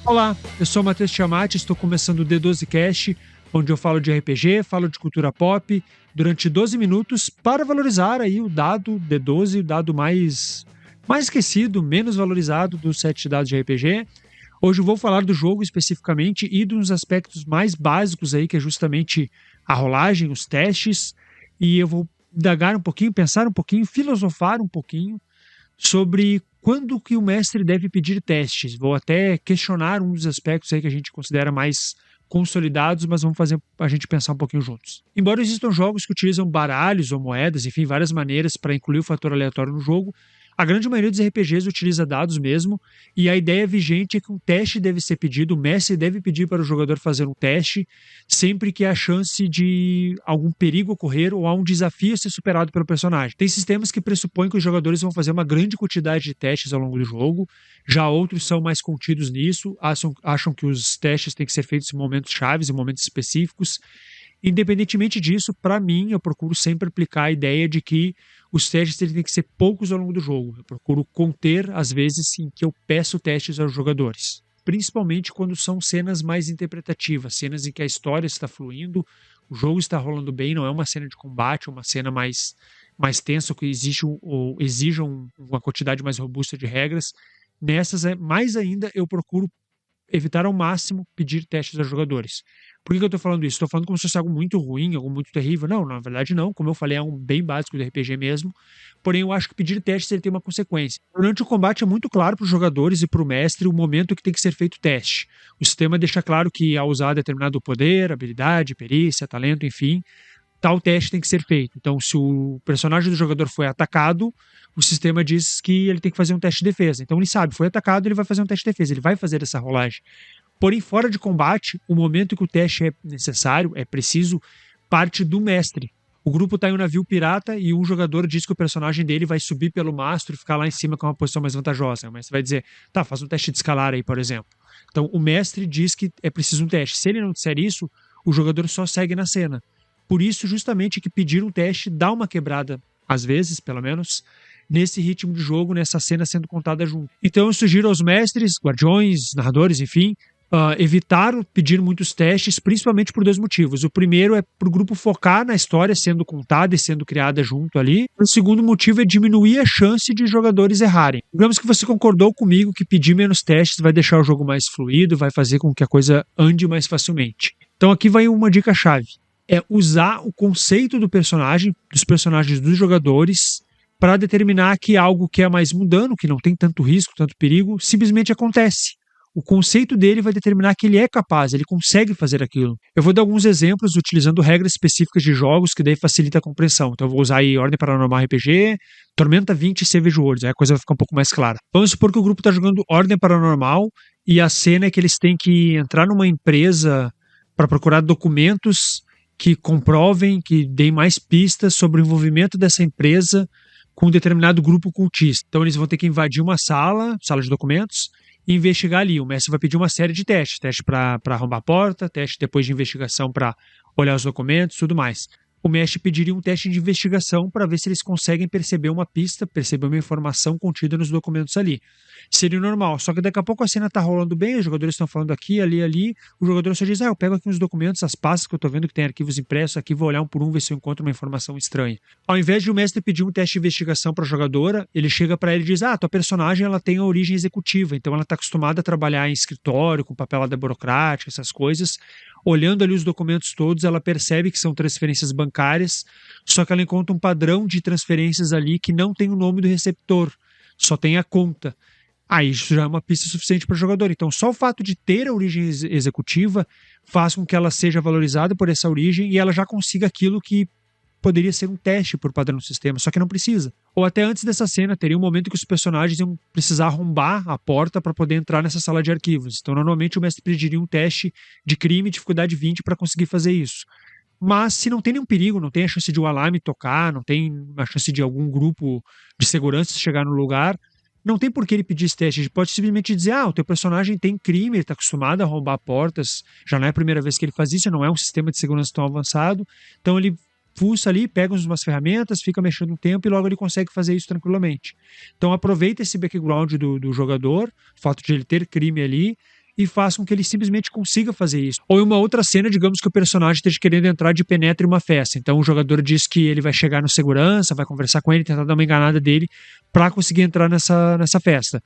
Olá, eu sou o Matheus Tiamati, estou começando o D12Cast, onde eu falo de RPG, falo de cultura pop, durante 12 minutos para valorizar aí o dado D12, o dado mais esquecido, menos valorizado dos 7 dados de RPG. Hoje eu vou falar do jogo especificamente e dos aspectos mais básicos aí, que é justamente a rolagem, os testes, e eu vou indagar um pouquinho, pensar um pouquinho, filosofar um pouquinho sobre quando que o mestre deve pedir testes. Vou até questionar um dos aspectos aí que a gente considera mais consolidados, mas vamos fazer a gente pensar um pouquinho juntos. Embora existam jogos que utilizam baralhos ou moedas, enfim, várias maneiras para incluir o fator aleatório no jogo, a grande maioria dos RPGs utiliza dados mesmo, e a ideia vigente é que um teste deve ser pedido, o mestre deve pedir para o jogador fazer um teste, sempre que há chance de algum perigo ocorrer ou há um desafio a ser superado pelo personagem. Tem sistemas que pressupõem que os jogadores vão fazer uma grande quantidade de testes ao longo do jogo, já outros são mais contidos nisso, acham que os testes têm que ser feitos em momentos chaves, em momentos específicos. Independentemente disso, para mim, eu procuro sempre aplicar a ideia de que os testes têm que ser poucos ao longo do jogo. Eu procuro conter as vezes em que eu peço testes aos jogadores. Principalmente quando são cenas mais interpretativas, cenas em que a história está fluindo, o jogo está rolando bem, não é uma cena de combate, é uma cena mais tensa, que exija uma quantidade mais robusta de regras. Nessas, mais ainda, eu procuro evitar ao máximo pedir testes aos jogadores. Por que eu estou falando isso? Estou falando como se fosse algo muito ruim, algo muito terrível. Não, na verdade não. Como eu falei, é um bem básico do RPG mesmo. Porém, eu acho que pedir testes ele tem uma consequência. Durante o combate é muito claro para os jogadores e para o mestre o momento que tem que ser feito o teste. O sistema deixa claro que ao usar determinado poder, habilidade, perícia, talento, enfim, tal teste tem que ser feito. Então, se o personagem do jogador foi atacado, o sistema diz que ele tem que fazer um teste de defesa. Então, ele sabe, foi atacado, ele vai fazer um teste de defesa, ele vai fazer essa rolagem. Porém, fora de combate, o momento que o teste é necessário, é preciso, parte do mestre. O grupo está em um navio pirata e um jogador diz que o personagem dele vai subir pelo mastro e ficar lá em cima com uma posição mais vantajosa. O mestre vai dizer, tá, faz um teste de escalar aí, por exemplo. Então, o mestre diz que é preciso um teste. Se ele não disser isso, o jogador só segue na cena. Por isso, justamente, que pedir um teste dá uma quebrada, às vezes, pelo menos, nesse ritmo de jogo, nessa cena sendo contada junto. Então, eu sugiro aos mestres, guardiões, narradores, enfim, evitar pedir muitos testes, principalmente por dois motivos. O primeiro é para o grupo focar na história sendo contada e sendo criada junto ali. O segundo motivo é diminuir a chance de jogadores errarem. Digamos que você concordou comigo que pedir menos testes vai deixar o jogo mais fluido, vai fazer com que a coisa ande mais facilmente. Então aqui vai uma dica-chave. É usar o conceito do personagem, dos personagens dos jogadores, para determinar que algo que é mais mundano, que não tem tanto risco, tanto perigo, simplesmente acontece. O conceito dele vai determinar que ele é capaz, ele consegue fazer aquilo. Eu vou dar alguns exemplos utilizando regras específicas de jogos que daí facilita a compreensão. Então eu vou usar aí Ordem Paranormal RPG, Tormenta 20 e Savage Worlds, aí a coisa vai ficar um pouco mais clara. Vamos supor que o grupo está jogando Ordem Paranormal e a cena é que eles têm que entrar numa empresa para procurar documentos que comprovem, que deem mais pistas sobre o envolvimento dessa empresa com um determinado grupo cultista. Então eles vão ter que invadir uma sala de documentos, e investigar ali. O mestre vai pedir uma série de testes. Teste para arrombar a porta, teste depois de investigação para olhar os documentos, tudo mais. O mestre pediria um teste de investigação para ver se eles conseguem perceber uma pista, perceber uma informação contida nos documentos ali. Seria normal, só que daqui a pouco a cena tá rolando bem, os jogadores estão falando aqui, ali, o jogador só diz, eu pego aqui uns documentos, as pastas que eu tô vendo que tem arquivos impressos aqui, vou olhar um por um, ver se eu encontro uma informação estranha. Ao invés de o mestre pedir um teste de investigação para a jogadora, ele chega para ele e diz, tua personagem ela tem a origem executiva, então ela tá acostumada a trabalhar em escritório, com papelada burocrática, essas coisas. Olhando ali os documentos todos, ela percebe que são transferências bancárias, só que ela encontra um padrão de transferências ali que não tem o nome do receptor, só tem a conta. Aí isso já é uma pista suficiente para o jogador. Então, só o fato de ter a origem executiva faz com que ela seja valorizada por essa origem e ela já consiga aquilo que poderia ser um teste por padrão do sistema, só que não precisa. Ou até antes dessa cena, teria um momento que os personagens iam precisar arrombar a porta para poder entrar nessa sala de arquivos. Então, normalmente, o mestre pediria um teste de crime, dificuldade 20, para conseguir fazer isso. Mas se não tem nenhum perigo, não tem a chance de um alarme tocar, não tem a chance de algum grupo de segurança chegar no lugar, não tem por que ele pedir esse teste. Ele pode simplesmente dizer, o teu personagem tem crime, ele está acostumado a arrombar portas, já não é a primeira vez que ele faz isso, não é um sistema de segurança tão avançado, então ele fuça ali, pega umas ferramentas, fica mexendo um tempo e logo ele consegue fazer isso tranquilamente. Então aproveita esse background do jogador, o fato de ele ter crime ali, e faz com que ele simplesmente consiga fazer isso. Ou em uma outra cena, digamos que o personagem esteja querendo entrar de penetra em uma festa. Então o jogador diz que ele vai chegar no segurança, vai conversar com ele, tentar dar uma enganada dele para conseguir entrar nessa festa.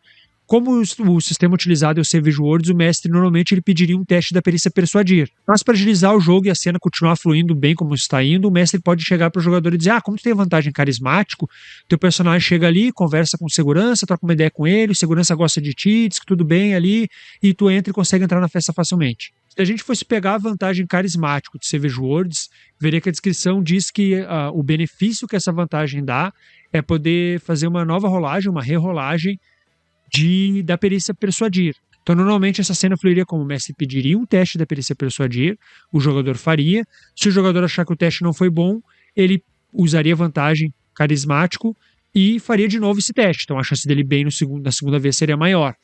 Como o sistema utilizado é o Savage Worlds, o mestre normalmente ele pediria um teste da perícia persuadir. Mas para agilizar o jogo e a cena continuar fluindo bem como está indo, o mestre pode chegar para o jogador e dizer: como tu tem vantagem carismático, teu personagem chega ali, conversa com o segurança, troca uma ideia com ele, o segurança gosta de ti, diz que tudo bem ali, e tu entra e consegue entrar na festa facilmente. Se a gente fosse pegar a vantagem carismático de Savage Worlds, veria que a descrição diz que o benefício que essa vantagem dá é poder fazer uma nova rolagem, uma rerolagem, da perícia persuadir. Então, normalmente, essa cena fluiria como o mestre pediria um teste da perícia persuadir, o jogador faria. Se o jogador achar que o teste não foi bom, ele usaria vantagem carismático e faria de novo esse teste. Então, a chance dele bem na segunda vez seria maior.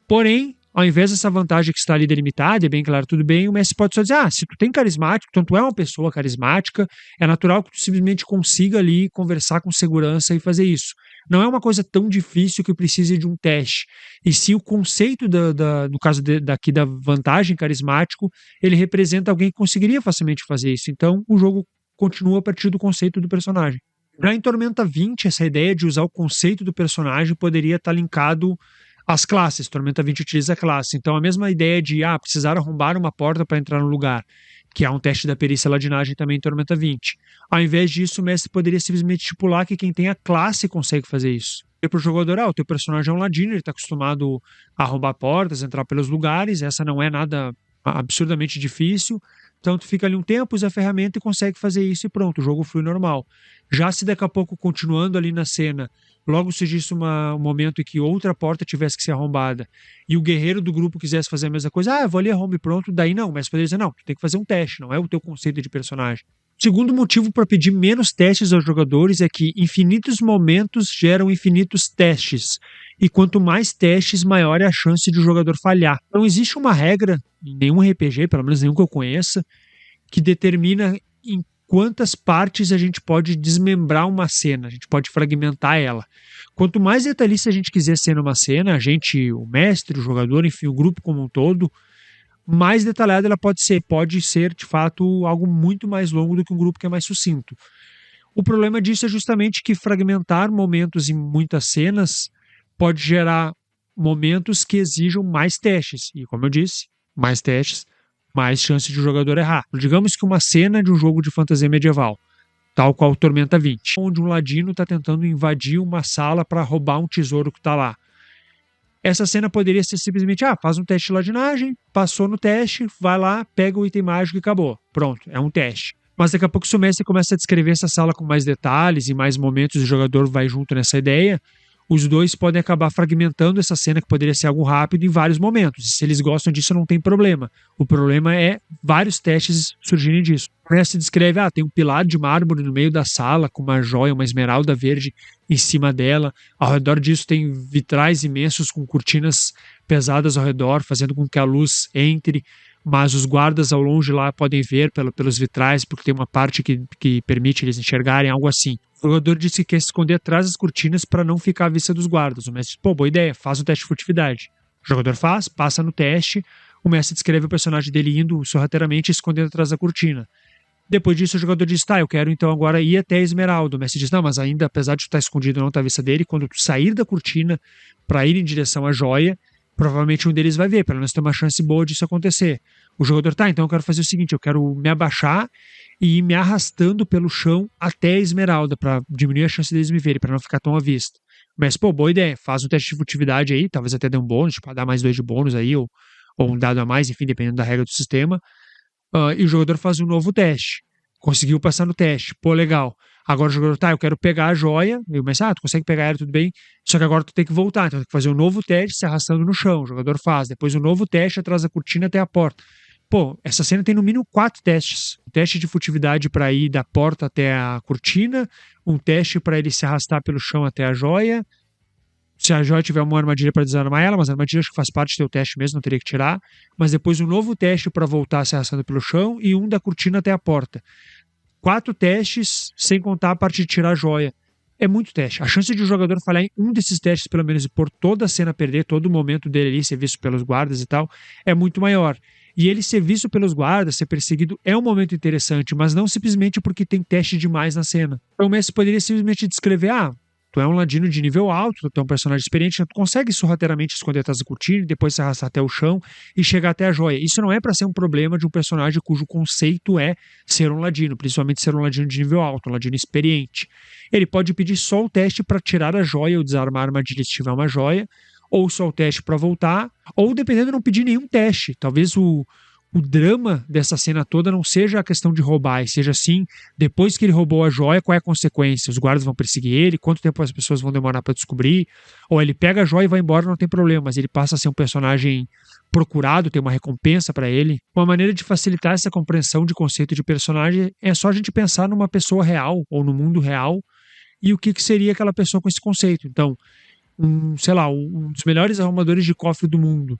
Porém, ao invés dessa vantagem que está ali delimitada, é bem claro, tudo bem, o mestre pode só dizer: se tu tem carismático, então tu é uma pessoa carismática, é natural que tu simplesmente consiga ali conversar com segurança e fazer isso. Não é uma coisa tão difícil que precise de um teste. E sim, o conceito, no caso daqui da vantagem carismático, ele representa alguém que conseguiria facilmente fazer isso. Então, o jogo continua a partir do conceito do personagem. Já em Tormenta 20, essa ideia de usar o conceito do personagem poderia estar linkado às classes. Tormenta 20 utiliza a classe. Então, a mesma ideia de precisar arrombar uma porta para entrar no lugar, que há um teste da perícia ladinagem também em Tormenta 20. Ao invés disso, o mestre poderia simplesmente estipular que quem tem a classe consegue fazer isso. E para o jogador, o teu personagem é um ladino, ele está acostumado a arrombar portas, entrar pelos lugares, essa não é nada absurdamente difícil, então tu fica ali um tempo, usa a ferramenta e consegue fazer isso e pronto, o jogo flui normal. Já se daqui a pouco, continuando ali na cena, logo surgisse um momento em que outra porta tivesse que ser arrombada e o guerreiro do grupo quisesse fazer a mesma coisa, eu vou ali, arrombe pronto, daí não, mas poderia dizer: não, tu tem que fazer um teste, não é o teu conceito de personagem. O segundo motivo para pedir menos testes aos jogadores é que infinitos momentos geram infinitos testes, e quanto mais testes, maior é a chance de o jogador falhar. Não existe uma regra em nenhum RPG, pelo menos nenhum que eu conheça, que determina em quantas partes a gente pode desmembrar uma cena, a gente pode fragmentar ela. Quanto mais detalhista a gente quiser ser numa cena, a gente, o mestre, o jogador, enfim, o grupo como um todo, mais detalhada ela pode ser. Pode ser, de fato, algo muito mais longo do que um grupo que é mais sucinto. O problema disso é justamente que fragmentar momentos em muitas cenas pode gerar momentos que exijam mais testes. E, como eu disse, mais testes, mais chance de o jogador errar. Digamos que uma cena de um jogo de fantasia medieval, tal qual Tormenta 20, onde um ladino está tentando invadir uma sala para roubar um tesouro que está lá. Essa cena poderia ser simplesmente: faz um teste de ladinagem, passou no teste, vai lá, pega o item mágico e acabou. Pronto, é um teste. Mas daqui a pouco, se o mestre começa a descrever essa sala com mais detalhes e mais momentos e o jogador vai junto nessa ideia, os dois podem acabar fragmentando essa cena, que poderia ser algo rápido, em vários momentos. E se eles gostam disso, não tem problema. O problema é vários testes surgirem disso. O mestre descreve: tem um pilar de mármore no meio da sala, com uma joia, uma esmeralda verde em cima dela. Ao redor disso tem vitrais imensos com cortinas pesadas ao redor, fazendo com que a luz entre, mas os guardas ao longe lá podem ver pelos vitrais, porque tem uma parte que permite eles enxergarem, algo assim. O jogador disse que quer se esconder atrás das cortinas para não ficar à vista dos guardas. O mestre diz: boa ideia, faz o teste de furtividade. O jogador faz, passa no teste, o mestre descreve o personagem dele indo sorrateiramente e escondendo atrás da cortina. Depois disso, o jogador diz: eu quero então agora ir até a Esmeralda. O mestre diz: não, mas ainda, apesar de tu estar escondido, não está à vista dele, quando tu sair da cortina para ir em direção à joia, provavelmente um deles vai ver, pelo menos tem uma chance boa disso acontecer. O jogador: então eu quero fazer o seguinte, eu quero me abaixar e ir me arrastando pelo chão até a Esmeralda, para diminuir a chance deles me verem, para não ficar tão à vista. Mas, boa ideia, faz um teste de furtividade aí, talvez até dê um bônus, dar mais 2 de bônus aí, ou um dado a mais, enfim, dependendo da regra do sistema. E o jogador faz um novo teste. Conseguiu passar no teste. Legal. Agora o jogador: eu quero pegar a joia. E o mestre: tu consegue pegar ela, tudo bem. Só que agora tu tem que voltar. Então tem que fazer um novo teste se arrastando no chão. O jogador faz. Depois um novo teste atrás da cortina até a porta. Essa cena tem no mínimo 4 testes. Um teste de furtividade para ir da porta até a cortina. Um teste para ele se arrastar pelo chão até a joia. Se a joia tiver uma armadilha para desarmar ela, mas a armadilha acho que faz parte do teu teste mesmo, não teria que tirar. Mas depois um novo teste para voltar se arrastando pelo chão e um da cortina até a porta. 4 testes, sem contar a parte de tirar a joia. é muito teste. A chance de o jogador falhar em um desses testes, pelo menos, e por toda a cena perder, todo o momento dele ali ser visto pelos guardas e tal, é muito maior. E ele ser visto pelos guardas, ser perseguido, é um momento interessante, mas não simplesmente porque tem teste demais na cena. Então o Messi poderia simplesmente descrever: tu é um ladino de nível alto, tu é um personagem experiente, tu consegue sorrateiramente esconder atrás da cortina, depois se arrastar até o chão e chegar até a joia. Isso não é para ser um problema de um personagem cujo conceito é ser um ladino, principalmente ser um ladino de nível alto, um ladino experiente. Ele pode pedir só o teste para tirar a joia ou desarmar a armadilha se tiver uma joia, ou só o teste para voltar, ou dependendo, não pedir nenhum teste. Talvez o drama dessa cena toda não seja a questão de roubar, e seja assim, depois que ele roubou a joia, qual é a consequência? Os guardas vão perseguir ele? Quanto tempo as pessoas vão demorar para descobrir? Ou ele pega a joia e vai embora, não tem problema, mas ele passa a ser um personagem procurado, tem uma recompensa para ele. Uma maneira de facilitar essa compreensão de conceito de personagem é só a gente pensar numa pessoa real, ou no mundo real, e o que seria aquela pessoa com esse conceito. Então, sei lá, um dos melhores arrumadores de cofre do mundo,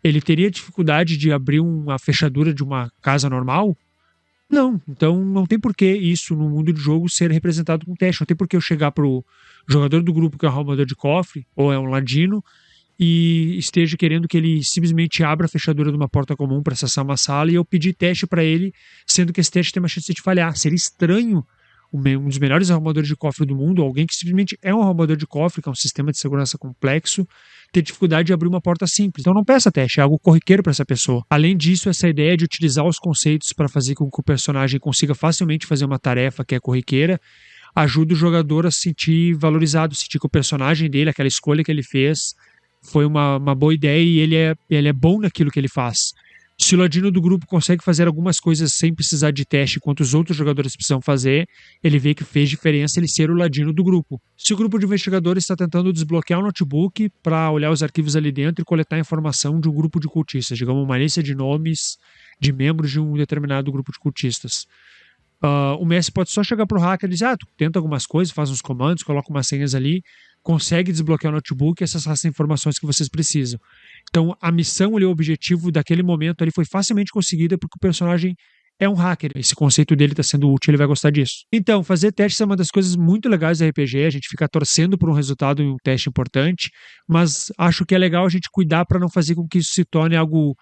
ele teria dificuldade de abrir uma fechadura de uma casa normal? Não. Então não tem por que isso no mundo de jogo ser representado com teste. Não tem por que eu chegar pro jogador do grupo que é um arrumador de cofre, ou é um ladino, e esteja querendo que ele simplesmente abra a fechadura de uma porta comum para acessar uma sala e eu pedir teste para ele, sendo que esse teste tem uma chance de falhar. Seria estranho um dos melhores arrumadores de cofre do mundo, alguém que simplesmente é um arrumador de cofre, que é um sistema de segurança complexo, ter dificuldade de abrir uma porta simples. Então não peça teste, é algo corriqueiro para essa pessoa. Além disso, essa ideia de utilizar os conceitos para fazer com que o personagem consiga facilmente fazer uma tarefa que é corriqueira, ajuda o jogador a se sentir valorizado, sentir que o personagem dele, aquela escolha que ele fez, foi uma boa ideia e ele é bom naquilo que ele faz. Se o ladino do grupo consegue fazer algumas coisas sem precisar de teste, enquanto os outros jogadores precisam fazer, ele vê que fez diferença ele ser o ladino do grupo. Se o grupo de investigadores está tentando desbloquear um notebook para olhar os arquivos ali dentro e coletar informação de um grupo de cultistas, digamos uma lista de nomes de membros de um determinado grupo de cultistas, o Messi pode só chegar pro hacker e dizer: tu tenta algumas coisas, faz uns comandos, coloca umas senhas ali, consegue desbloquear o notebook e acessar as informações que vocês precisam. Então, a missão ali, o objetivo daquele momento ali foi facilmente conseguida porque o personagem é um hacker. Esse conceito dele está sendo útil, ele vai gostar disso. Então, fazer testes é uma das coisas muito legais do RPG, a gente fica torcendo por um resultado em um teste importante, mas acho que é legal a gente cuidar para não fazer com que isso se torne algo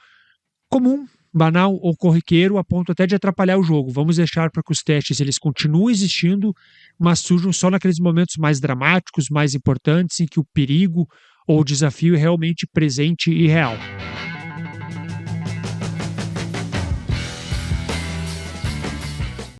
comum, banal ou corriqueiro, a ponto até de atrapalhar o jogo. Vamos deixar para que os testes eles continuem existindo, mas surjam só naqueles momentos mais dramáticos, mais importantes, em que o perigo ou o desafio é realmente presente e real.